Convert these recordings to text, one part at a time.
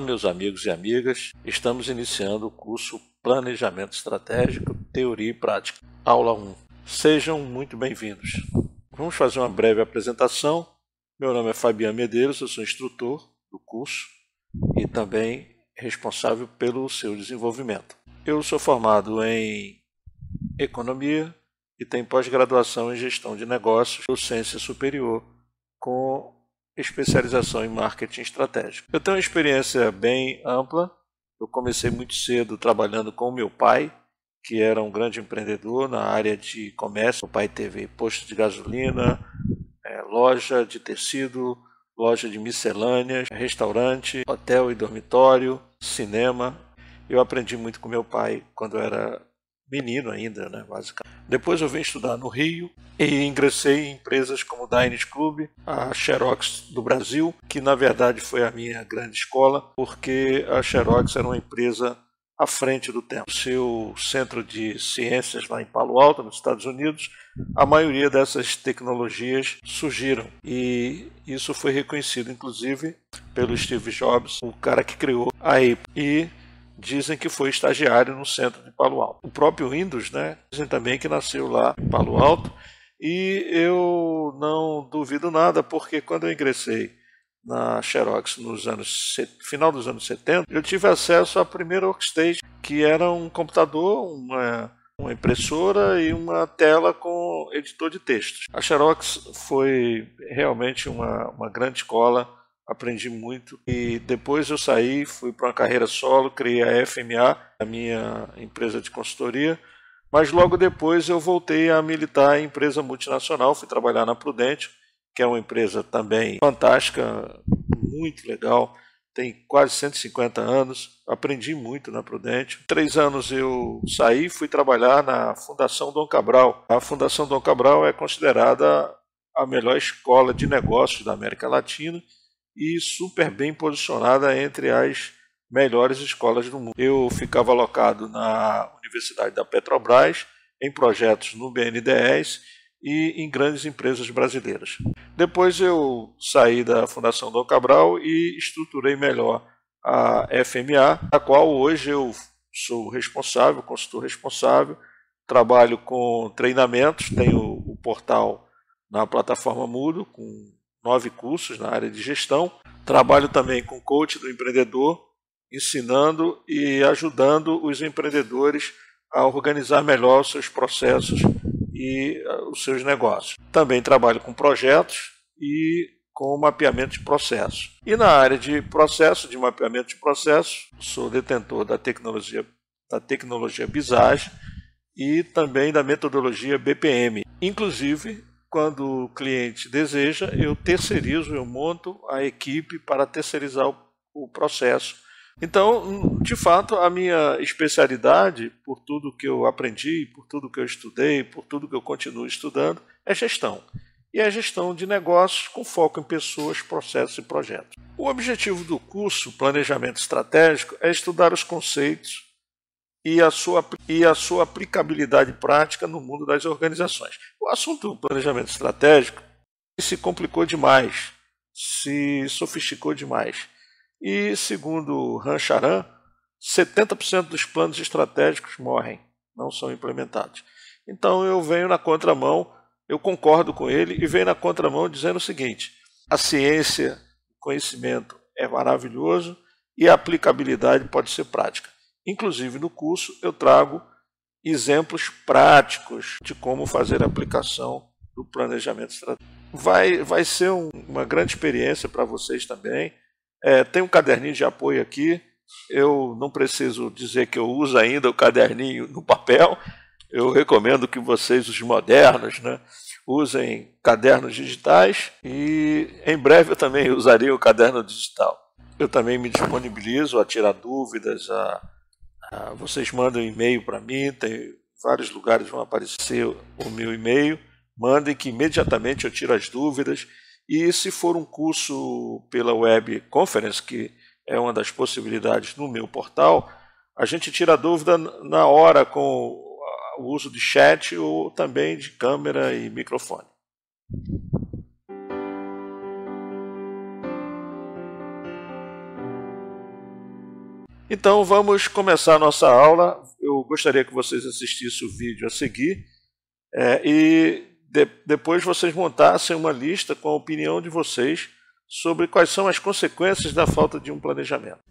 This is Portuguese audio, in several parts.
meus amigos e amigas. Estamos iniciando o curso Planejamento Estratégico, Teoria e Prática, aula 1. Sejam muito bem-vindos. Vamos fazer uma breve apresentação. Meu nome é Fabiano Medeiros, eu sou instrutor do curso e também responsável pelo seu desenvolvimento. Eu sou formado em Economia e tenho pós-graduação em Gestão de Negócios, docência superior, com especialização em marketing estratégico. Eu tenho uma experiência bem ampla. Eu comecei muito cedo trabalhando com o meu pai, que era um grande empreendedor na área de comércio. O pai teve posto de gasolina, loja de tecido, loja de miscelâneas, restaurante, hotel e dormitório, cinema. Eu aprendi muito com meu pai quando eu era menino ainda, basicamente. Depois eu vim estudar no Rio e ingressei em empresas como o Diners Club, a Xerox do Brasil, que na verdade foi a minha grande escola, porque a Xerox era uma empresa à frente do tempo. Seu centro de ciências lá em Palo Alto, nos Estados Unidos, a maioria dessas tecnologias surgiram e isso foi reconhecido inclusive pelo Steve Jobs, o cara que criou a Apple. E dizem que foi estagiário no centro de Palo Alto. O próprio Windows, dizem também que nasceu lá em Palo Alto, e eu não duvido nada, porque quando eu ingressei na Xerox final dos anos 70, eu tive acesso à primeira workstation, que era um computador, uma impressora e uma tela com editor de textos. A Xerox foi realmente uma grande escola. Aprendi muito e depois eu saí, fui para uma carreira solo, criei a FMA, a minha empresa de consultoria, mas logo depois eu voltei a militar em empresa multinacional, fui trabalhar na Prudential, que é uma empresa também fantástica, muito legal, tem quase 150 anos, aprendi muito na Prudential. 3 anos eu saí, fui trabalhar na Fundação Dom Cabral. A Fundação Dom Cabral é considerada a melhor escola de negócios da América Latina e super bem posicionada entre as melhores escolas do mundo. Eu ficava alocado na Universidade da Petrobras, em projetos no BNDES e em grandes empresas brasileiras. Depois eu saí da Fundação Dom Cabral e estruturei melhor a FMA, a qual hoje eu sou responsável, consultor responsável, trabalho com treinamentos, tenho o portal na plataforma Moodle, com 9 cursos na área de gestão. Trabalho também com coach do empreendedor, ensinando e ajudando os empreendedores a organizar melhor os seus processos e os seus negócios. Também trabalho com projetos e com mapeamento de processos. E na área de processo, de mapeamento de processos, sou detentor da tecnologia Visage e também da metodologia BPM. Inclusive, quando o cliente deseja, eu terceirizo, eu monto a equipe para terceirizar o processo. Então, de fato, a minha especialidade, por tudo que eu aprendi, por tudo que eu estudei, por tudo que eu continuo estudando, é gestão. E é gestão de negócios com foco em pessoas, processos e projetos. O objetivo do curso Planejamento Estratégico é estudar os conceitos e a sua aplicabilidade prática no mundo das organizações. O assunto do planejamento estratégico se complicou demais, se sofisticou demais. E, segundo Han Charan, 70% dos planos estratégicos morrem, não são implementados. Então eu venho na contramão, eu concordo com ele e venho na contramão dizendo o seguinte: a ciência, o conhecimento é maravilhoso e a aplicabilidade pode ser prática. Inclusive, no curso, eu trago exemplos práticos de como fazer a aplicação do planejamento estratégico. Vai ser uma grande experiência para vocês também. Tem um caderninho de apoio aqui. Eu não preciso dizer que eu uso ainda o caderninho no papel. Eu recomendo que vocês, os modernos, usem cadernos digitais e em breve eu também usarei o caderno digital. Eu também me disponibilizo a tirar dúvidas, vocês mandam um e-mail para mim, tem vários lugares vão aparecer o meu e-mail, mandem que imediatamente eu tiro as dúvidas. E se for um curso pela web conference, que é uma das possibilidades no meu portal, a gente tira a dúvida na hora com o uso de chat ou também de câmera e microfone. Então vamos começar a nossa aula. Eu gostaria que vocês assistissem o vídeo a seguir depois vocês montassem uma lista com a opinião de vocês sobre quais são as consequências da falta de um planejamento.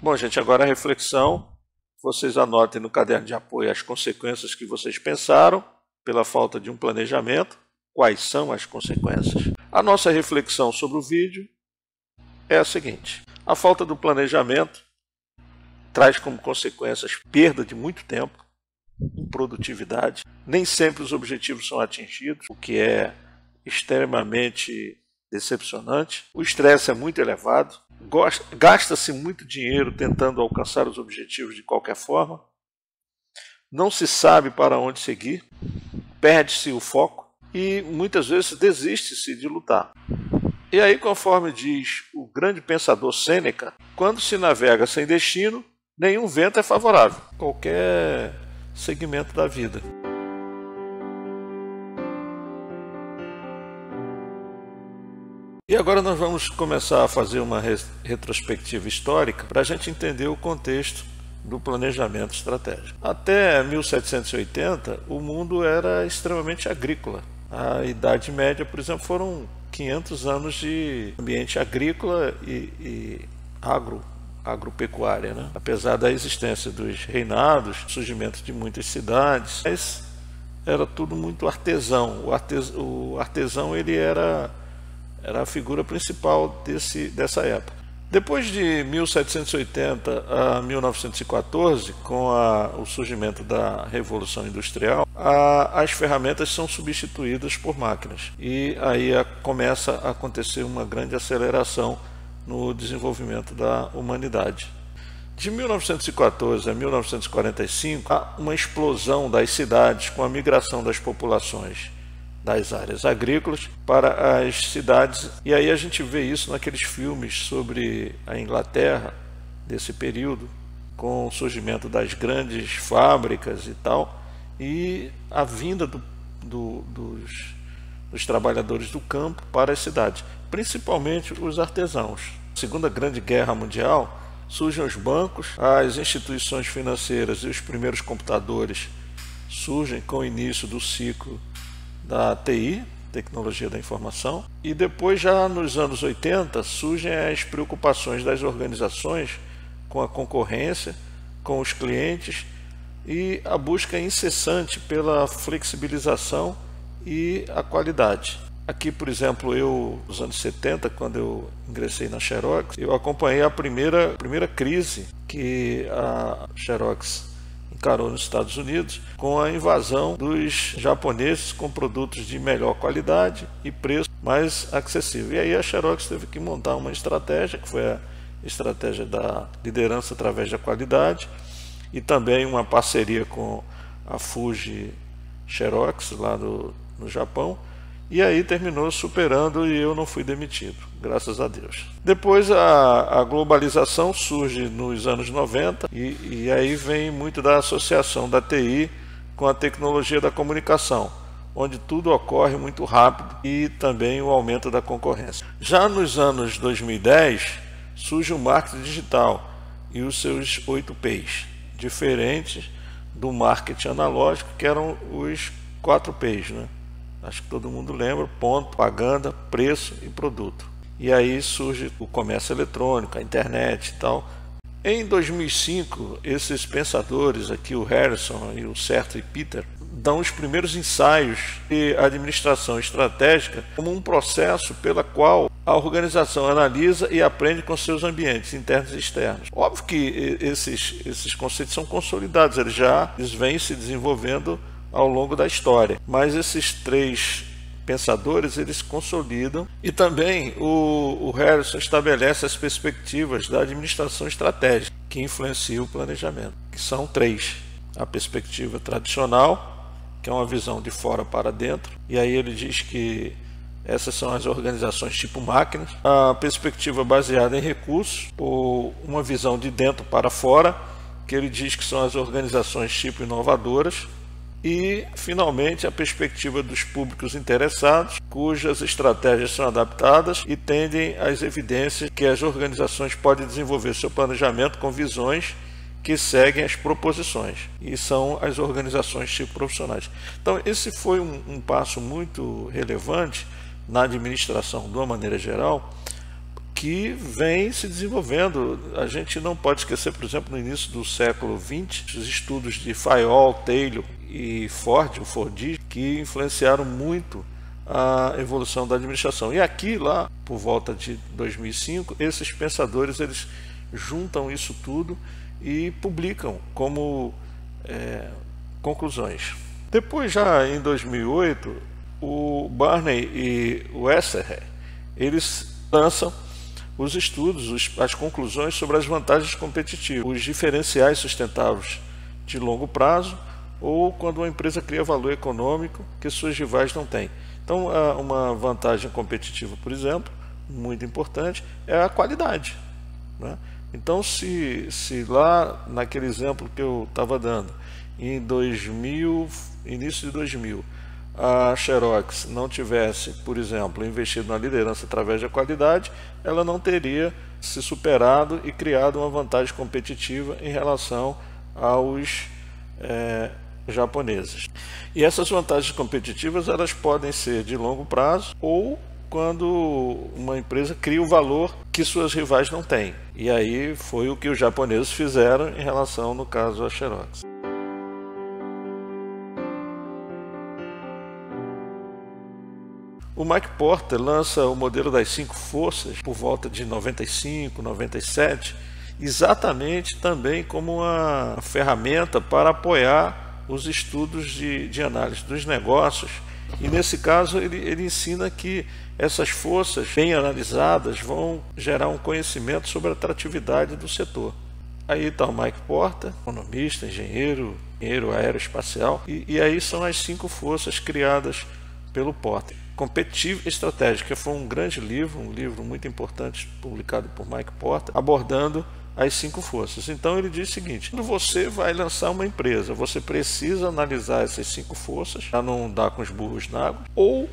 Bom, gente, agora a reflexão. Vocês anotem no caderno de apoio as consequências que vocês pensaram pela falta de um planejamento. Quais são as consequências? A nossa reflexão sobre o vídeo é a seguinte: a falta do planejamento traz como consequências perda de muito tempo, improdutividade. Nem sempre os objetivos são atingidos, o que é extremamente decepcionante. O estresse é muito elevado. Gasta-se muito dinheiro tentando alcançar os objetivos de qualquer forma. Não se sabe para onde seguir. Perde-se o foco e muitas vezes desiste-se de lutar. E aí, conforme diz o grande pensador Sêneca, quando se navega sem destino, nenhum vento é favorável. Qualquer segmento da vida. E agora nós vamos começar a fazer uma retrospectiva histórica para a gente entender o contexto do planejamento estratégico. Até 1780, o mundo era extremamente agrícola. A Idade Média, por exemplo, foram 500 anos de ambiente agrícola e agropecuária, né? Apesar da existência dos reinados, surgimento de muitas cidades, mas era tudo muito artesão. O artesão ele era a figura principal dessa época. Depois de 1780 a 1914, com o surgimento da Revolução Industrial, as ferramentas são substituídas por máquinas. E aí começa a acontecer uma grande aceleração no desenvolvimento da humanidade. De 1914 a 1945, há uma explosão das cidades com a migração das populações das áreas agrícolas para as cidades. E aí a gente vê isso naqueles filmes sobre a Inglaterra desse período, com o surgimento das grandes fábricas e tal, e a vinda dos trabalhadores do campo para as cidades, principalmente os artesãos. Na Segunda Grande Guerra Mundial, surgem os bancos, as instituições financeiras e os primeiros computadores surgem com o início do ciclo da TI, tecnologia da informação, e depois, já nos anos 80, surgem as preocupações das organizações com a concorrência, com os clientes e a busca incessante pela flexibilização e a qualidade. Aqui, por exemplo, nos anos 70, quando eu ingressei na Xerox, eu acompanhei a primeira crise que a Xerox encarou nos Estados Unidos, com a invasão dos japoneses com produtos de melhor qualidade e preço mais acessível. E aí a Xerox teve que montar uma estratégia, que foi a estratégia da liderança através da qualidade, e também uma parceria com a Fuji Xerox, lá no Japão, e aí terminou superando e eu não fui demitido, graças a Deus. Depois a globalização surge nos anos 90 e aí vem muito da associação da TI com a tecnologia da comunicação, onde tudo ocorre muito rápido, e também o aumento da concorrência. Já nos anos 2010 surge o marketing digital e os seus 8 P's, diferentes do marketing analógico, que eram os 4 P's, né? Acho que todo mundo lembra: ponto, propaganda, preço e produto. E aí surge o comércio eletrônico, a internet e tal. Em 2005, esses pensadores aqui, o Harrison e o Serta e Peter, dão os primeiros ensaios de administração estratégica como um processo pela qual a organização analisa e aprende com seus ambientes internos e externos. Óbvio que esses conceitos são consolidados, eles vêm se desenvolvendo ao longo da história, mas esses 3 pensadores, eles consolidam. E também o Harrison estabelece as perspectivas da administração estratégica que influencia o planejamento, que são 3: a perspectiva tradicional, que é uma visão de fora para dentro, e aí ele diz que essas são as organizações tipo máquinas; a perspectiva baseada em recursos, ou uma visão de dentro para fora, que ele diz que são as organizações tipo inovadoras; e, finalmente, a perspectiva dos públicos interessados, cujas estratégias são adaptadas e tendem às evidências que as organizações podem desenvolver seu planejamento com visões que seguem as proposições, e são as organizações tipo profissionais. Então, esse foi um passo muito relevante na administração, de uma maneira geral, que vem se desenvolvendo. A gente não pode esquecer, por exemplo, no início do século XX, os estudos de Fayol, Taylor e Ford, o Fordismo, que influenciaram muito a evolução da administração. E aqui, lá por volta de 2005, esses pensadores, eles juntam isso tudo e publicam como conclusões. Depois, já em 2008, o Barney e o Esser, eles lançam os estudos, as conclusões sobre as vantagens competitivas, os diferenciais sustentáveis de longo prazo, ou quando uma empresa cria valor econômico que suas rivais não têm. Então, uma vantagem competitiva, por exemplo, muito importante, é a qualidade, né? Então, se lá naquele exemplo que eu estava dando, em 2000, início de 2000, a Xerox não tivesse, por exemplo, investido na liderança através da qualidade, ela não teria se superado e criado uma vantagem competitiva em relação aos japoneses. E essas vantagens competitivas, elas podem ser de longo prazo, ou quando uma empresa cria o valor que suas rivais não têm. E aí foi o que os japoneses fizeram em relação, no caso, à Xerox. O Mike Porter lança o modelo das 5 forças por volta de 95, 97, exatamente também como uma ferramenta para apoiar os estudos de análise dos negócios. E nesse caso ele ensina que essas forças bem analisadas vão gerar um conhecimento sobre a atratividade do setor. Aí está o Mike Porter, economista, engenheiro aeroespacial, e aí são as 5 forças criadas pelo Porter. Competitiva e Estratégica foi um grande livro, um livro muito importante publicado por Mike Porter, abordando as 5 forças. Então ele diz o seguinte: quando você vai lançar uma empresa, você precisa analisar essas 5 forças para não dar com os burros na água, ou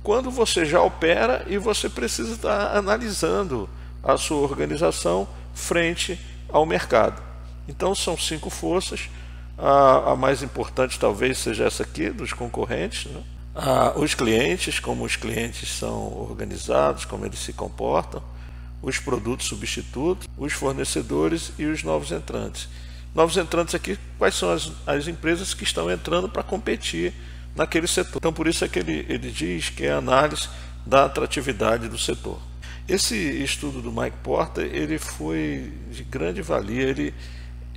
quando você já opera e você precisa estar analisando a sua organização frente ao mercado. Então são 5 forças. A mais importante talvez seja essa aqui, dos concorrentes, né? Os clientes, como os clientes são organizados, como eles se comportam, os produtos substitutos, os fornecedores e os novos entrantes. Novos entrantes aqui, quais são as empresas que estão entrando para competir naquele setor. Então por isso é que ele diz que é a análise da atratividade do setor. Esse estudo do Mike Porter, ele foi de grande valia, ele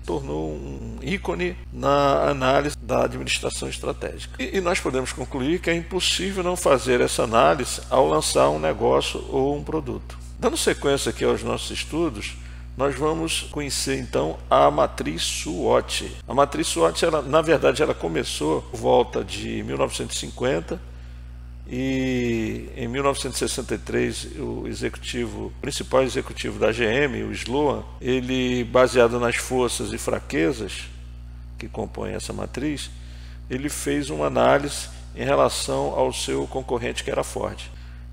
tornou um ícone na análise da administração estratégica. E nós podemos concluir que é impossível não fazer essa análise ao lançar um negócio ou um produto. Dando sequência aqui aos nossos estudos, nós vamos conhecer então a matriz SWOT. A matriz SWOT, na verdade, ela começou por volta de 1950 e em 1963 o principal executivo da GM, o Sloan, ele, baseado nas forças e fraquezas que compõem essa matriz, ele fez uma análise em relação ao seu concorrente, que era a Ford.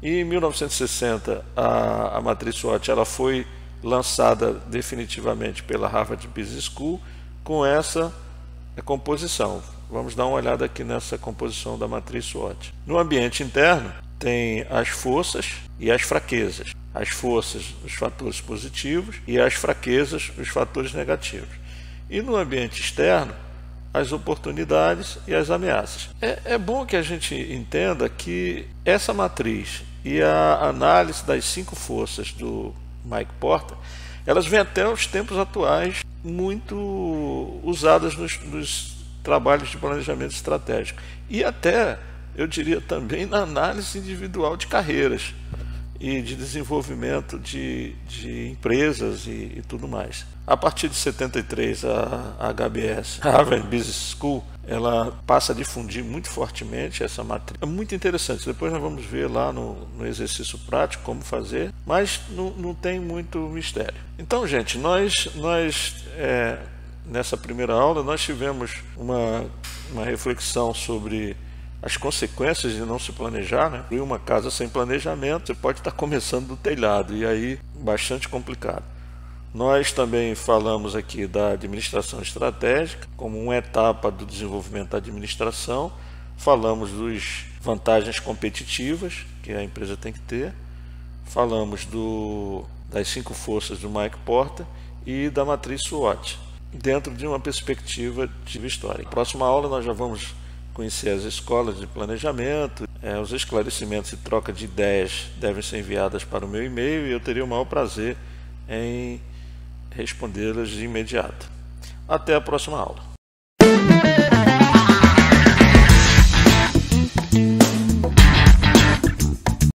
E em 1960 a matriz SWOT ela foi lançada definitivamente pela Harvard Business School com essa composição. Vamos dar uma olhada aqui nessa composição da matriz SWOT. No ambiente interno tem as forças e as fraquezas. As forças, os fatores positivos, e as fraquezas, os fatores negativos. E no ambiente externo, as oportunidades e as ameaças. É bom que a gente entenda que essa matriz e a análise das 5 forças do Mike Porter, elas vêm até os tempos atuais muito usadas nos trabalhos de planejamento estratégico e até, eu diria também, na análise individual de carreiras e de desenvolvimento de empresas e tudo mais. A partir de 73, a HBS, Harvard Business School, ela passa a difundir muito fortemente essa matriz. É muito interessante, depois nós vamos ver lá no exercício prático como fazer, mas não tem muito mistério. Então, gente, nós nessa primeira aula nós tivemos uma reflexão sobre as consequências de não se planejar, né? Em uma casa sem planejamento, você pode estar começando do telhado, e aí bastante complicado. Nós também falamos aqui da administração estratégica como uma etapa do desenvolvimento da administração. Falamos das vantagens competitivas que a empresa tem que ter. Falamos das 5 forças do Mike Porter e da matriz SWOT, dentro de uma perspectiva histórica. Na próxima aula nós já vamos conhecer as escolas de planejamento. Os esclarecimentos e troca de ideias devem ser enviadas para o meu e-mail e eu teria o maior prazer em respondê-las de imediato. Até a próxima aula.